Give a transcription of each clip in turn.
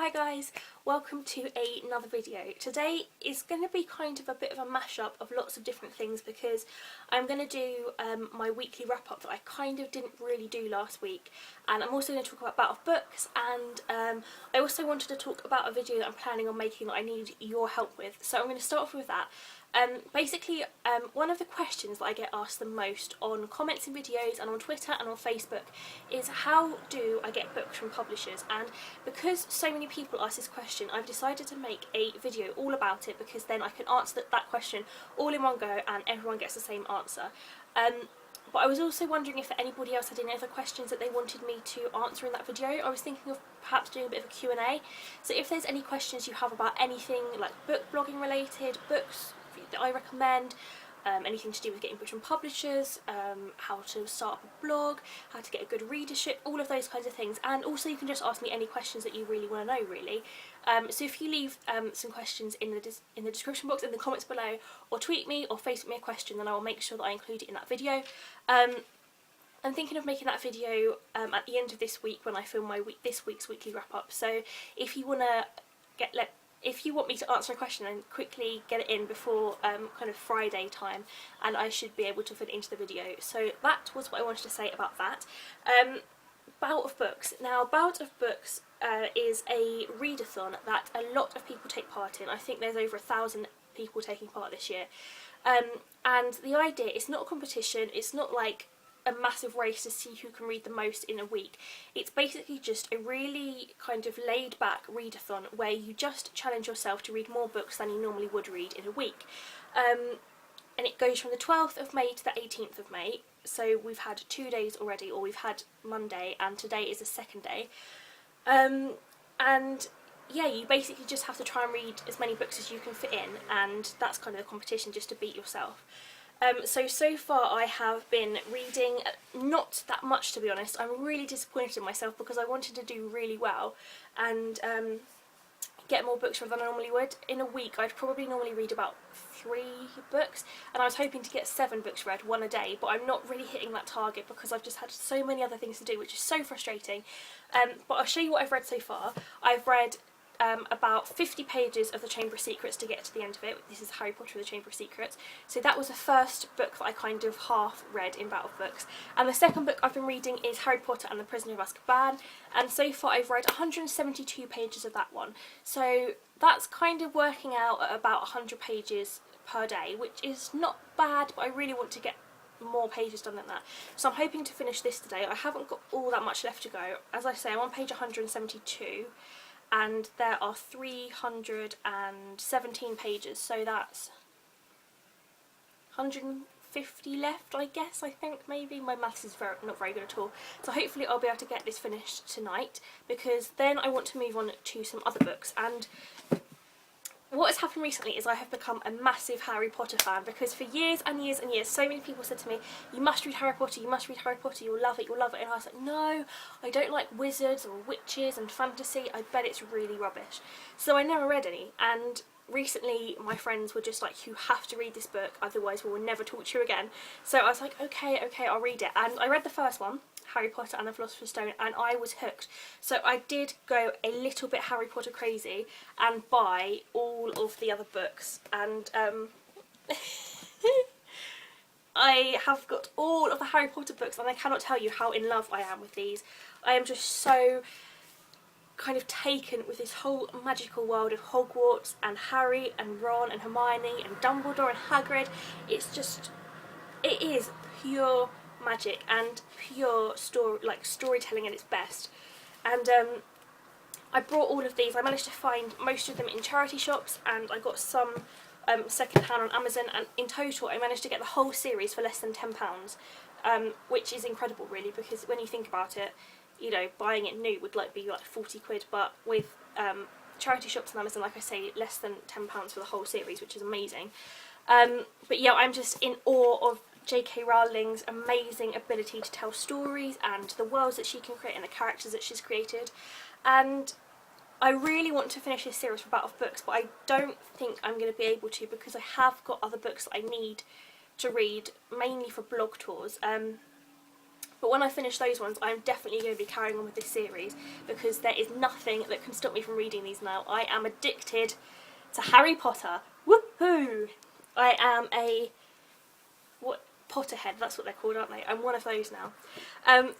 Hi guys, welcome to another video. Today is going to be kind of a bit of a mashup of lots of different things because I'm going to do my weekly wrap up that I kind of didn't really do last week, and I'm also going to talk about Bout of books, and I also wanted to talk about a video that I'm planning on making that I need your help with. So I'm going to start off with that. Basically, one of the questions that I get asked the most on comments in videos and on Twitter and on Facebook is how do I get books from publishers, and because so many people ask this question, I've decided to make a video all about it because then I can answer that question all in one go and everyone gets the same answer. But I was also wondering if anybody else had any other questions that they wanted me to answer in that video. I was thinking of perhaps doing a bit of a Q&A. So if there's any questions you have about anything like book blogging related, books that I recommend, anything to do with getting books from publishers, how to start up a blog, how to get a good readership, all of those kinds of things. And also you can just ask me any questions that you really want to know, really. So if you leave some questions in the description box, in the comments below, or tweet me or Facebook me a question, then I will make sure that I include it in that video. I'm thinking of making that video at the end of this week when I film my this week's weekly wrap up. So if you want to if you want me to answer a question, then quickly get it in before kind of Friday time, and I should be able to fit it into the video. So that was what I wanted to say about that. Bout of books. Now, Bout of books is a readathon that a lot of people take part in. I think there's over 1,000 people taking part this year. And the idea, it's not a competition, it's not like a massive race to see who can read the most in a week. It's basically just a really kind of laid back readathon where you just challenge yourself to read more books than you normally would read in a week. And it goes from the 12th of May to the 18th of May, so we've had 2 days already, or we've had Monday and today is the second day. And yeah, you basically just have to try and read as many books as you can fit in, and that's kind of the competition, just to beat yourself. So far I have been reading not that much, to be honest. I'm really disappointed in myself because I wanted to do really well and get more books read than I normally would. In a week I'd probably normally read about 3 books, and I was hoping to get 7 books read, 1 a day, but I'm not really hitting that target because I've just had so many other things to do, which is so frustrating. But I'll show you what I've read so far. I've read about 50 pages of The Chamber of Secrets to get to the end of it. This is Harry Potter and the Chamber of Secrets. So that was the first book that I kind of half read in Bout of Books. And the second book I've been reading is Harry Potter and the Prisoner of Azkaban. And so far I've read 172 pages of that one. So that's kind of working out at about 100 pages per day, which is not bad, but I really want to get more pages done than that. So I'm hoping to finish this today. I haven't got all that much left to go. As I say, I'm on page 172. And there are 317 pages, so that's 150 left, I guess, I think, maybe. My maths is not very good at all. So hopefully I'll be able to get this finished tonight, because then I want to move on to some other books. And what has happened recently is I have become a massive Harry Potter fan, because for years and years and years so many people said to me, you must read Harry Potter, you must read Harry Potter, you'll love it, you'll love it. And I was like, no, I don't like wizards or witches and fantasy, I bet it's really rubbish. So I never read any, and recently my friends were just like, you have to read this book, otherwise we will never talk to you again. So I was like, okay, I'll read it. And I read the first one, Harry Potter and the Philosopher's Stone, and I was hooked. So I did go a little bit Harry Potter crazy and buy all of the other books, and I have got all of the Harry Potter books, and I cannot tell you how in love I am with these. I am just so kind of taken with this whole magical world of Hogwarts and Harry and Ron and Hermione and Dumbledore and Hagrid. It's just, it is pure magic and pure storytelling at its best. And I brought all of these. I managed to find most of them in charity shops, and I got some second hand on Amazon, and in total I managed to get the whole series for less than £10, which is incredible really, because when you think about it, you know, buying it new would be like 40 quid, but with charity shops and Amazon, like I say, less than £10 for the whole series, which is amazing. But yeah, I'm just in awe of J.K. Rowling's amazing ability to tell stories and the worlds that she can create and the characters that she's created. And I really want to finish this series for Bout of Books, but I don't think I'm going to be able to, because I have got other books that I need to read, mainly for blog tours. But when I finish those ones, I'm definitely going to be carrying on with this series because there is nothing that can stop me from reading these now. I am addicted to Harry Potter. Woohoo! I am a Potterhead, that's what they're called, aren't they? I'm one of those now.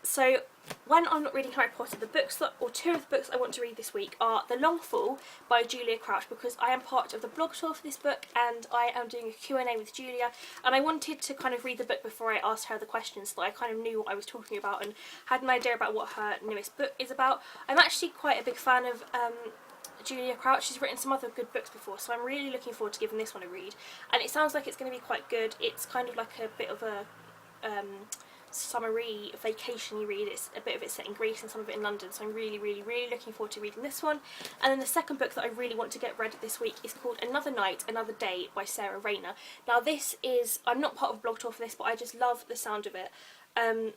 So when I'm not reading Harry Potter, the books or two of the books I want to read this week are The Long Fall by Julia Crouch, because I am part of the blog tour for this book and I am doing a Q&A with Julia, and I wanted to kind of read the book before I asked her the questions so that I kind of knew what I was talking about and had an idea about what her newest book is about. I'm actually quite a big fan of Julia Crouch. She's written some other good books before, so I'm really looking forward to giving this one a read, and it sounds like it's going to be quite good. It's kind of like a bit of a summery, vacation-y read. It's a bit of it set in Greece and some of it in London, so I'm really looking forward to reading this one. And then the second book that I really want to get read this week is called Another Night, Another Day by Sarah Rayner. Now this is, I'm not part of a blog tour for this, but I just love the sound of it.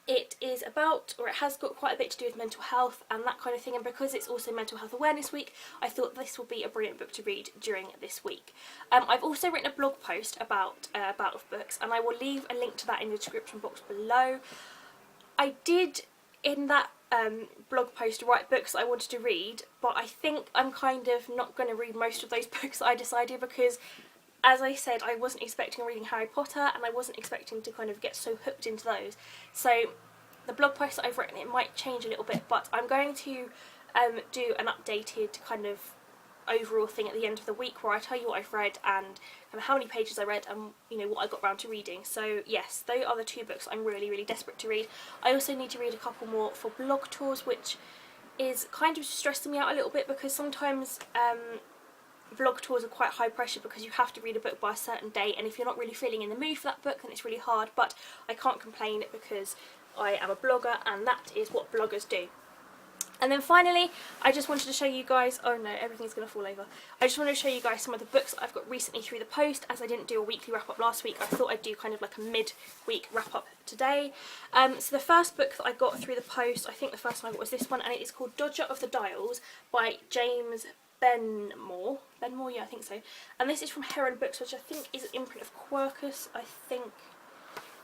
It is about, or it has got quite a bit to do with mental health and that kind of thing, and because it's also Mental Health Awareness Week, I thought this would be a brilliant book to read during this week. I've also written a blog post about Bout of books, and I will leave a link to that in the description box below. I did, in that blog post, write books I wanted to read, but I think I'm kind of not going to read most of those books that I decided, because as I said, I wasn't expecting reading Harry Potter, and I wasn't expecting to kind of get so hooked into those. So the blog post that I've written, it might change a little bit, but I'm going to do an updated kind of overall thing at the end of the week where I tell you what I've read and kind of how many pages I read and, you know, what I got round to reading. So yes, those are the two books I'm really desperate to read. I also need to read a couple more for blog tours, which is kind of stressing me out a little bit, because sometimes vlog tours are quite high pressure because you have to read a book by a certain date, and if you're not really feeling in the mood for that book, then it's really hard. But I can't complain because I am a blogger and that is what bloggers do. And then finally, I just wanted to show you guys, oh no, everything's going to fall over. I just wanted to show you guys some of the books that I've got recently through the post. As I didn't do a weekly wrap up last week, I thought I'd do kind of like a mid-week wrap up today. So the first book that I got through the post, I think the first one I got was this one, and it is called Dodger of the Dials by James Benmore, yeah, I think so. And this is from Heron Books, which I think is an imprint of Quercus, I think.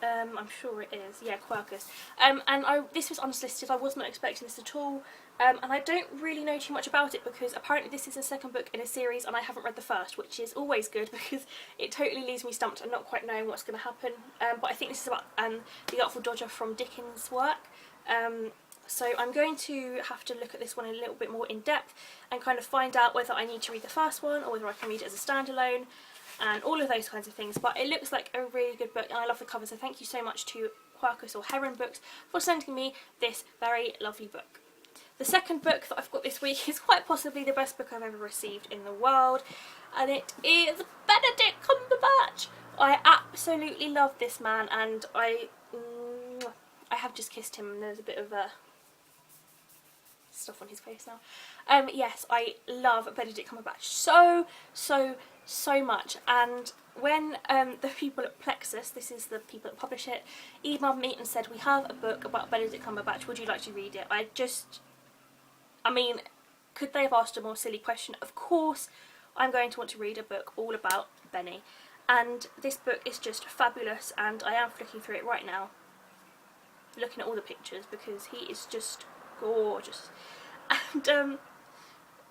I'm sure it is, yeah, Quercus. And this was unsolicited, I was not expecting this at all. And I don't really know too much about it because apparently this is the second book in a series and I haven't read the first, which is always good because it totally leaves me stumped and not quite knowing what's going to happen. But I think this is about the Artful Dodger from Dickens' work. So I'm going to have to look at this one a little bit more in depth and kind of find out whether I need to read the first one or whether I can read it as a standalone and all of those kinds of things. But it looks like a really good book and I love the cover, so thank you so much to Quercus or Heron Books for sending me this very lovely book. The second book that I've got this week is quite possibly the best book I've ever received in the world, and it is Benedict Cumberbatch. I absolutely love this man, and I have just kissed him and there's a bit of stuff on his face now. Yes, I love Benedict Cumberbatch so much, and when the people at Plexus, this is the people that publish it, emailed me and said, we have a book about Benedict Cumberbatch, would you like to read it? I mean, could they have asked a more silly question? Of course I'm going to want to read a book all about Benny, and this book is just fabulous, and I am flicking through it right now, looking at all the pictures because he is just gorgeous, and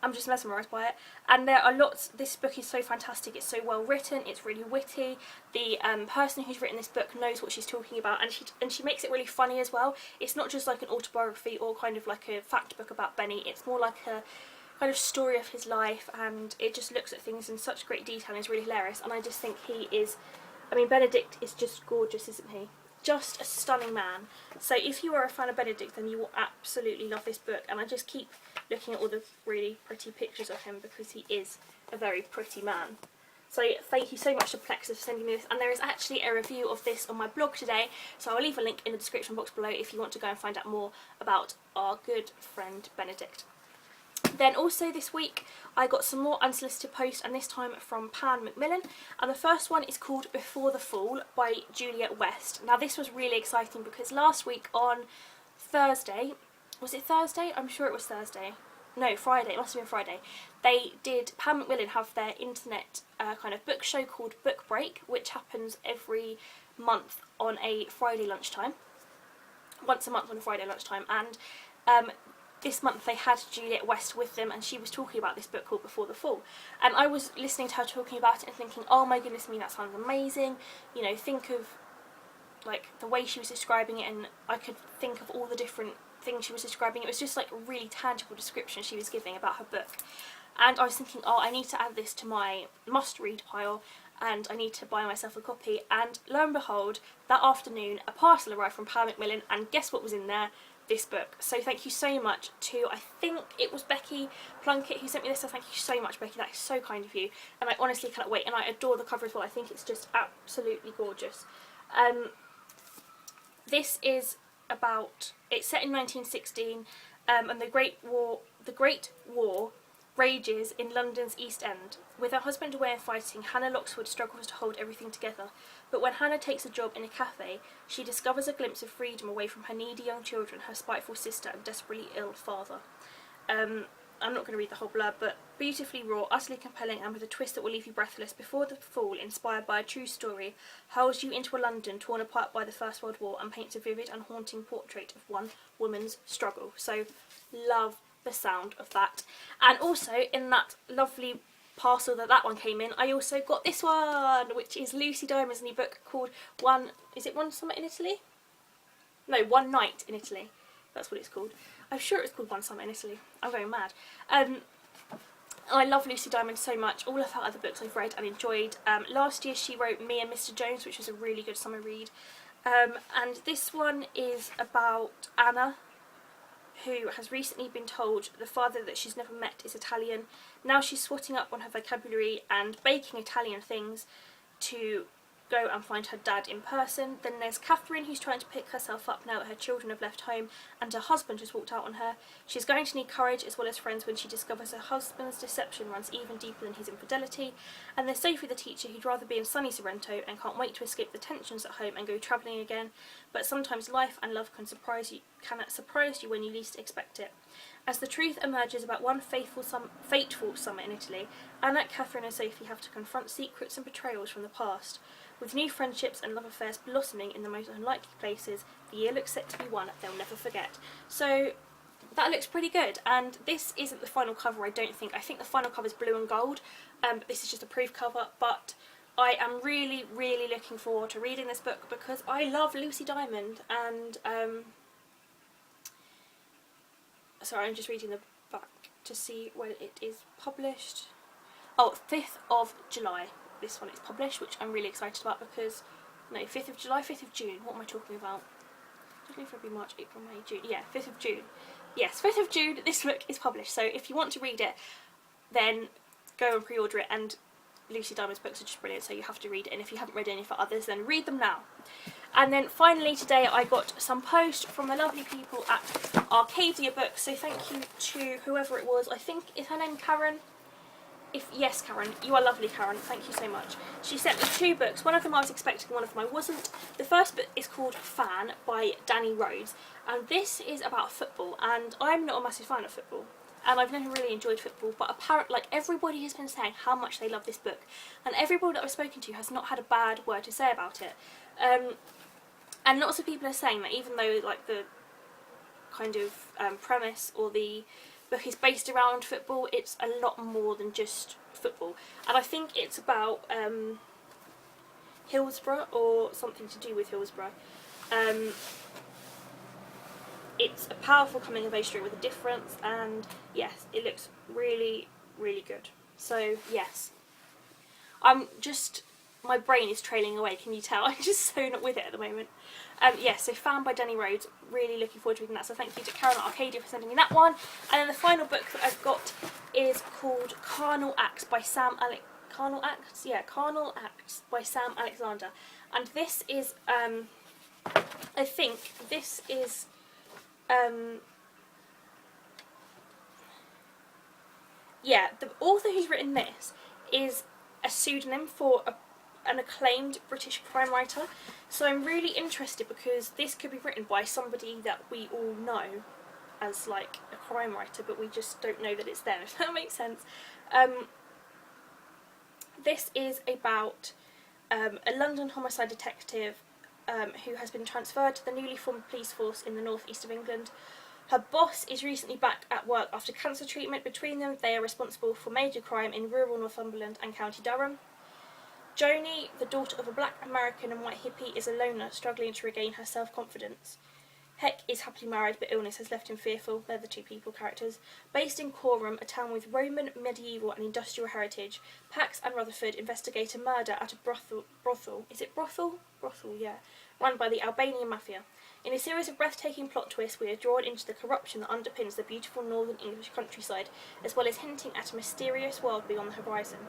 I'm just mesmerised by it. And there are lots, this book is so fantastic, it's so well written, it's really witty. The person who's written this book knows what she's talking about, and she makes it really funny as well. It's not just like an autobiography or kind of like a fact book about Benny, it's more like a kind of story of his life, and it just looks at things in such great detail and is really hilarious. And I just think he is, I mean, Benedict is just gorgeous, isn't he? Just a stunning man. So if you are a fan of Benedict, then you will absolutely love this book, and I just keep looking at all the really pretty pictures of him because he is a very pretty man. So thank you so much to Plexus for sending me this, and there is actually a review of this on my blog today, so I'll leave a link in the description box below if you want to go and find out more about our good friend Benedict. Then also this week I got some more unsolicited posts, and this time from Pan Macmillan, and the first one is called Before the Fall by Juliet West. Now this was really exciting because last week on Thursday, was it Thursday? I'm sure it was Thursday. No, Friday, it must have been Friday. Pan Macmillan have their internet kind of book show called Book Break, which happens every month on a Friday lunchtime. once a month on a Friday lunchtime, and this month they had Juliet West with them, and she was talking about this book called Before the Fall, and I was listening to her talking about it and thinking, oh my goodness me, that sounds amazing. You know, think of like the way she was describing it, and I could think of all the different things she was describing. It was just like a really tangible description she was giving about her book, and I was thinking, oh, I need to add this to my must read pile, and I need to buy myself a copy. And lo and behold, that afternoon a parcel arrived from Power Macmillan, and guess what was in there? This book. So thank you so much to, I think it was Becky Plunkett who sent me this, so thank you so much, Becky, that is so kind of you, and I honestly cannot wait, and I adore the cover as well. I think it's just absolutely gorgeous. This is about, it's set in 1916, and the Great War rages in London's East End. With her husband away and fighting, Hannah Loxwood struggles to hold everything together. But when Hannah takes a job in a cafe, she discovers a glimpse of freedom away from her needy young children, her spiteful sister and desperately ill father. I'm not going to read the whole blurb, but beautifully raw, utterly compelling, and with a twist that will leave you breathless. Before the Fall, inspired by a true story, hurls you into a London torn apart by the First World War and paints a vivid and haunting portrait of one woman's struggle. So, love the sound of that. And also, in that lovely parcel that one came in, I also got this one, which is Lucy Diamond's new book called One Summer in Italy? No, One Night in Italy. That's what it's called. I'm sure it was called One Summer in Italy. I'm going mad. I love Lucy Diamond so much. All of her other books I've read and enjoyed. Last year she wrote Me and Mr. Jones, which was a really good summer read. And this one is about Anna, who has recently been told the father that she's never met is Italian. Now she's swatting up on her vocabulary and baking Italian things to go and find her dad in person. Then there's Catherine, who's trying to pick herself up now that her children have left home and her husband has walked out on her. She's going to need courage as well as friends when she discovers her husband's deception runs even deeper than his infidelity. And there's Sophie the teacher, who'd rather be in sunny Sorrento and can't wait to escape the tensions at home and go travelling again. But sometimes life and love can surprise you when you least expect it. As the truth emerges about one fateful summer in Italy, Anna, Catherine and Sophie have to confront secrets and betrayals from the past. With new friendships and love affairs blossoming in the most unlikely places, the year looks set to be one they'll never forget. So that looks pretty good, and this isn't the final cover, I don't think. I think the final cover is blue and gold, but this is just a proof cover. But I am really, really looking forward to reading this book because I love Lucy Diamond, and sorry, I'm just reading the back to see when it is published. Oh, 5th of July. This one is published, which I'm really excited about because, no, 5th of July, 5th of June, what am I talking about? January, February, March, April, May, June, yeah, 5th of June. Yes, 5th of June, this book is published, so if you want to read it, then go and pre-order it, and Lucy Diamond's books are just brilliant, so you have to read it, and if you haven't read any for others, then read them now. And then finally today I got some post from the lovely people at Arcadia Books, so thank you to whoever it was. I think, is her name Karen? Yes, Karen, you are lovely, Karen, thank you so much. She sent me 2 books, one of them I was expecting, one of them I wasn't. The first book is called Fan by Danny Rhodes, and this is about football, and I'm not a massive fan of football, and I've never really enjoyed football, but apparently, like, everybody has been saying how much they love this book, and everybody that I've spoken to has not had a bad word to say about it. And lots of people are saying that even though, like, the kind of premise or the book is based around football, it's a lot more than just football. And I think it's about Hillsborough, or something to do with Hillsborough. It's a powerful coming of age story with a difference, and yes, it looks really, really good. So yes, my brain is trailing away, can you tell? I'm just so not with it at the moment. Yes, so Fan by Danny Rhodes, really looking forward to reading that, so thank you to Karen at Arcadia for sending me that one. And then the final book that I've got is called Carnal Acts by Sam Alexander. And this is, I think this is, yeah, the author who's written this is a pseudonym for an acclaimed British crime writer, so I'm really interested because this could be written by somebody that we all know as, like, a crime writer, but we just don't know that it's them, if that makes sense. This is about a London homicide detective who has been transferred to the newly formed police force in the north east of England. Her boss is recently back at work after cancer treatment. Between them, they are responsible for major crime in rural Northumberland and County Durham. Joni, the daughter of a black American and white hippie, is a loner struggling to regain her self-confidence. Heck is happily married, but illness has left him fearful. They're the two people characters. Based in Coreham, a town with Roman, medieval and industrial heritage, Pax and Rutherford investigate a murder at a brothel. Is it brothel? Brothel, yeah. Run by the Albanian mafia. In a series of breathtaking plot twists, we are drawn into the corruption that underpins the beautiful northern English countryside, as well as hinting at a mysterious world beyond the horizon.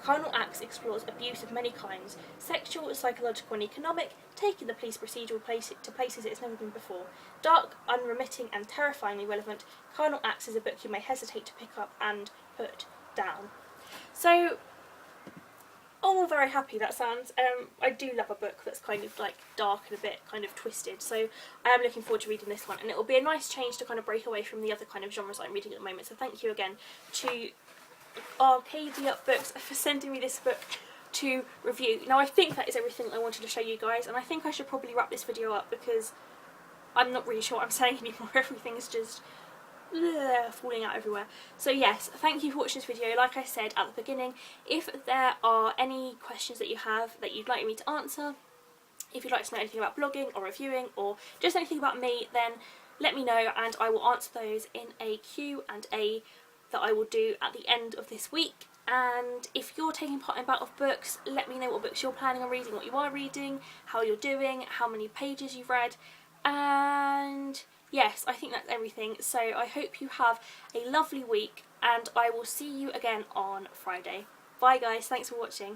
Carnal Acts explores abuse of many kinds, sexual, psychological and economic, taking the police procedural to places it has never been before. Dark, unremitting and terrifyingly relevant, Carnal Acts is a book you may hesitate to pick up and put down. So, oh, very happy that sounds. I do love a book that's kind of like dark and a bit kind of twisted, so I am looking forward to reading this one, and it will be a nice change to kind of break away from the other kind of genres I'm reading at the moment. So thank you again to Arcadia Books for sending me this book to review. Now I think that is everything I wanted to show you guys, and I think I should probably wrap this video up because I'm not really sure what I'm saying anymore. Everything's just falling out everywhere. So yes, thank you for watching this video. Like I said at the beginning, if there are any questions that you have that you'd like me to answer, if you'd like to know anything about blogging or reviewing or just anything about me, then let me know and I will answer those in a Q&A that I will do at the end of this week. And if you're taking part in Bout of Books, let me know what books you're planning on reading, what you are reading, how you're doing, how many pages you've read, and yes, I think that's everything. So I hope you have a lovely week and I will see you again on Friday. Bye guys, thanks for watching.